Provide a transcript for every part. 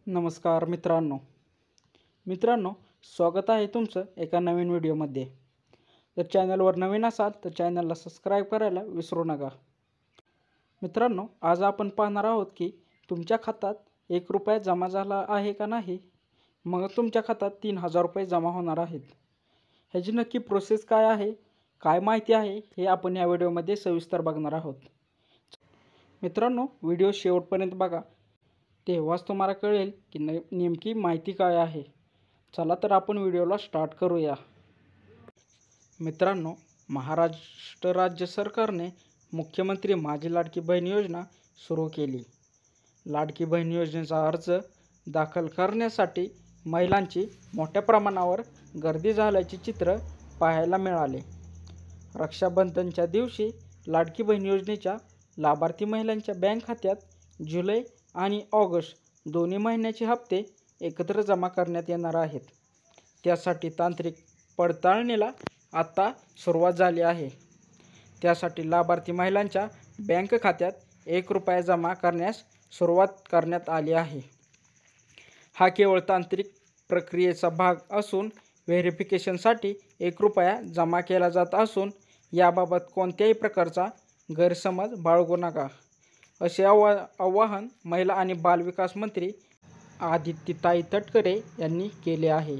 नमस्कार मित्रांनो स्वागत आहे तुमचं एका नवीन व्हिडिओमध्ये। जर चॅनलवर नवीन असाल तर चॅनलला सबस्क्राईब करायला विसरू नका। मित्रांनो, आज आपण पाहणार आहोत की तुमच्या खात्यात 1 रुपया जमा झाला आहे का नाही, मग तुमच्या खात्यात 3000 रुपये जमा होणार आहेत। ह्याची नक्की प्रोसेस काय आहे, काय माहिती आहे हे आपण या व्हिडिओमध्ये सविस्तर बघणार आहोत। मित्रांनो, व्हिडिओ शेवटपर्यंत बघा, तेव्हाच तुम्हाला कळेल की नेमकी माहिती काय आहे। चला तर आपण व्हिडिओला स्टार्ट करूया। मित्रांनो, महाराष्ट्र राज्य सरकारने मुख्यमंत्री माझी लाडकी बहीण योजना सुरू केली। लाडकी बहीण योजनेचा अर्ज दाखल करण्यासाठी महिलांची मोठ्या प्रमाणावर गर्दी झाल्याचे चित्र पाहायला मिळाले। रक्षाबंधनच्या दिवशी लाडकी बहीण योजनेच्या लाभार्थी महिलांच्या बँक खात्यात जुलै आणि ऑगस्ट दोन्ही महिन्याचे हप्ते एकत्र जमा करण्यात येणार आहेत। त्यासाठी तांत्रिक पडताळणीला आता सुरुवात झाली आहे। त्यासाठी लाभार्थी महिलांच्या बँक खात्यात 1 रुपया जमा करण्यास सुरुवात करण्यात आली आहे। हा केवळ तांत्रिक प्रक्रियेचा भाग असून व्हेरिफिकेशनसाठी 1 रुपया जमा केला जात असून याबाबत कोणत्याही प्रकारचा गैरसमज बाळगू नका, असे आवाहन महिला आणि बालविकास मंत्री आदितीताई तटकरे यांनी केले आहे।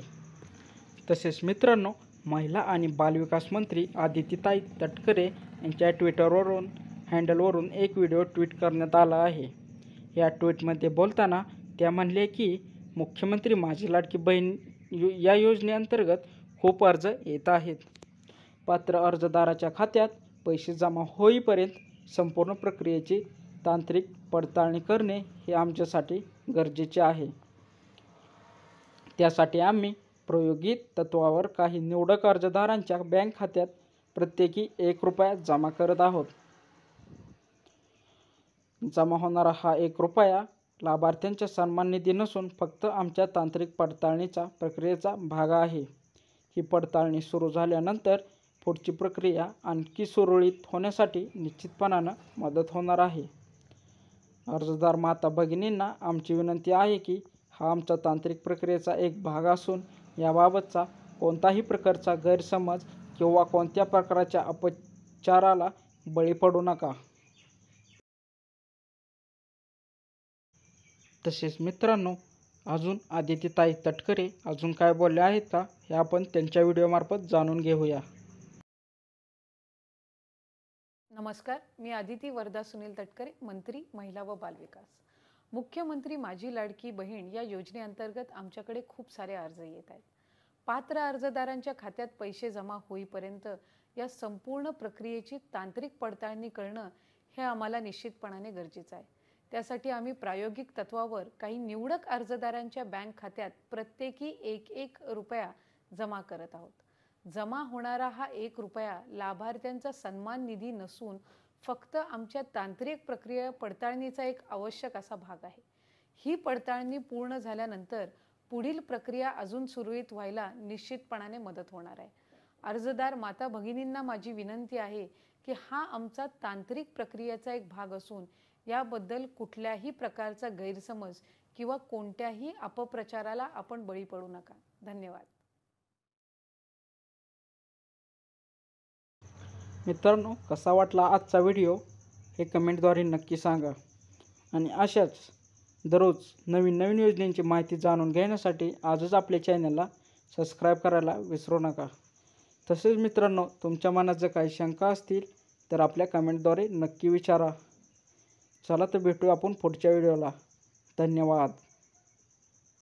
तसेच मित्रांनो, महिला आणि बालविकास मंत्री आदितीताई तटकरे यांच्या ट्विटरवरून हँडलवरून एक व्हिडिओ ट्विट करण्यात आला आहे। या ट्विटमध्ये बोलताना त्या म्हणले की मुख्यमंत्री माझी लाडकी बहीण या योजनेअंतर्गत खूप अर्ज येत आहेत। पात्र अर्जदाराच्या खात्यात पैसे जमा होईपर्यंत संपूर्ण प्रक्रियेची तांत्रिक पडताळणी करणे हे आमच्यासाठी गरजेचे आहे। त्यासाठी आम्ही प्रायोगिक तत्त्वावर काही निवडक अर्जदारांच्या बँक खात्यात प्रत्येकी 1 रुपया जमा करत आहोत। जमा होणारा हा 1 रुपया लाभार्थ्यांच्या सन्मान निधी नसून फक्त आमच्या तांत्रिक पडताळणीचा प्रक्रियेचा भाग आहे। ही पडताळणी सुरू झाल्यानंतर पुढची प्रक्रिया आणखी सुरळीत होण्यासाठी निश्चितपणानं मदत होणार आहे। अर्जदार माता भगिनींना आमची विनंती आहे की हा आमच्या तांत्रिक प्रक्रियेचा एक भाग असून याबाबतचा कोणताही प्रकारचा गैरसमज किंवा कोणत्या प्रकारच्या अपचाराला बळी पडू नका। तसेच मित्रांनो, अजून आदितीताई तटकरे अजून काय बोलले आहेत का हे आपण त्यांच्या व्हिडिओमार्फत जाणून घेऊया। नमस्कार, मी आदिती वरदा सुनील तटकरे, मंत्री महिला व बालविकास। मुख्यमंत्री माझी लाडकी बहीण या योजनेअंतर्गत आमच्याकडे खूप सारे अर्ज येत आहेत। पात्र अर्जदारांच्या खात्यात पैसे जमा होईपर्यंत या संपूर्ण प्रक्रियेची तांत्रिक पडताळणी करणं हे आम्हाला निश्चितपणाने गरजेचं आहे। त्यासाठी आम्ही प्रायोगिक तत्त्वावर काही निवडक अर्जदारांच्या बँक खात्यात प्रत्येकी 1 रुपया जमा करत आहोत। जमा होणारा हा 1 रुपया लाभार्थ्यांचा सन्मान निधी नसून फक्त आमच्या तांत्रिक प्रक्रिया पडताळणीचा एक आवश्यक असा भाग आहे। ही पडताळणी पूर्ण झाल्यानंतर पुढील प्रक्रिया अजून सुरळीत व्हायला निश्चितपणाने मदत होणार आहे। अर्जदार माता भगिनींना माझी विनंती आहे की हा आमचा तांत्रिक प्रक्रियेचा एक भाग असून याबद्दल कुठल्याही प्रकारचा गैरसमज किंवा कोणत्याही अपप्रचाराला आपण बळी पडू नका। धन्यवाद। मित्रांनो, कसा वाटला आजचा व्हिडिओ हे कमेंटद्वारे नक्की सांगा आणि अशाच दररोज नवीन योजनांची माहिती जाणून घेण्यासाठी आजच आपल्या चॅनलला सबस्क्राईब करायला विसरू नका। तसेच मित्रांनो, तुमच्या मनात जर काही शंका असतील तर आपल्या कमेंटद्वारे नक्की विचारा। चला तर भेटूया आपण पुढच्या व्हिडिओला। धन्यवाद।